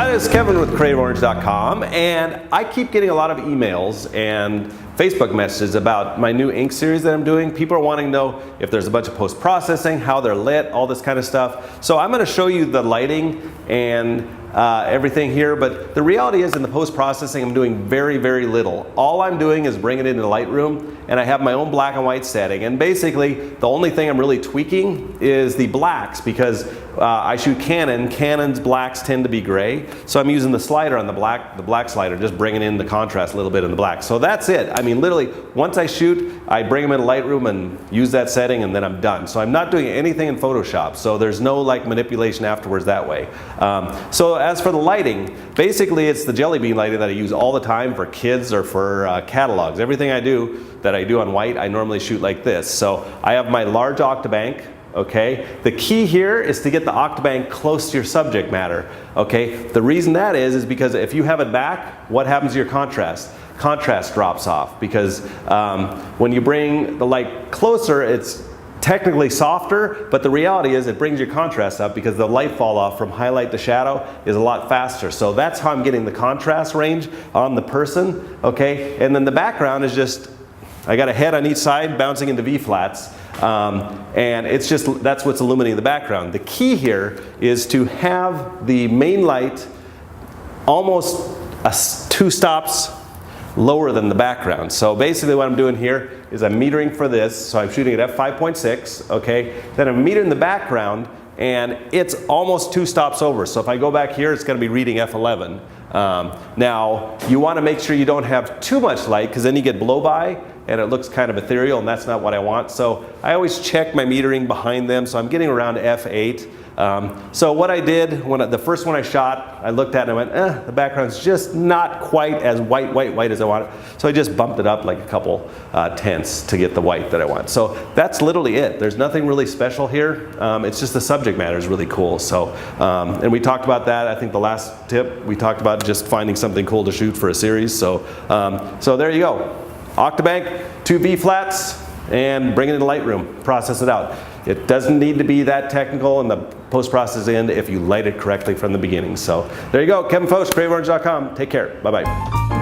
Hi, this is Kevin with CreativeOrange.com, and I keep getting a lot of emails and Facebook messages about my new ink series that I'm doing. People are wanting to know if there's a bunch of post-processing, how they're lit, all this kind of stuff. So I'm going to show you the lighting and everything here, but the reality is in the post-processing I'm doing very, very little. All I'm doing is bringing it into Lightroom, and I have my own black and white setting, and basically the only thing I'm really tweaking is the blacks, because I shoot Canon. Canon's blacks tend to be gray, so I'm using the slider on the black slider, just bringing in the contrast a little bit in the black. So that's it. I mean, literally, once I shoot, I bring them into Lightroom and use that setting, and then I'm done. So I'm not doing anything in Photoshop, so there's no like manipulation afterwards that way. So as for the lighting, basically it's the Jelly Bean lighting that I use all the time for kids or for catalogs. Everything I do that I do on white, I normally shoot like this. So I have my large Octabank. Okay, the key here is to get the Octabank close to your subject matter. Okay, the reason that is because if you have it back, what happens to your contrast? Contrast drops off, because when you bring the light closer, it's technically softer, but the reality is it brings your contrast up because the light fall off from highlight to shadow is a lot faster. So that's how I'm getting the contrast range on the person. Okay, and then the background is just, I got a head on each side bouncing into V-flats. And it's just, that's what's illuminating the background. The key here is to have the main light almost 2 stops lower than the background. So basically what I'm doing here is I'm metering for this, so I'm shooting at f5.6, okay? Then I'm metering the background, and it's almost 2 stops over. So if I go back here, it's gonna be reading f11. Now, you wanna make sure you don't have too much light, because then you get blow by, and it looks kind of ethereal, and that's not what I want. So I always check my metering behind them, so I'm getting around f8. So what I did, the first one I shot, I looked at it and I went, the background's just not quite as white as I want it. So I just bumped it up like a couple tenths to get the white that I want. So that's literally it. There's nothing really special here. It's just the subject matter is really cool. So, and we talked about that, I think the last tip, we talked about just finding something cool to shoot for a series. So, so there you go. Octabank, 2 V-flats, and bring it into Lightroom, process it out. It doesn't need to be that technical in the post-process end if you light it correctly from the beginning. So there you go, Kevin Foch, CreativeOrange.com. Take care, bye-bye.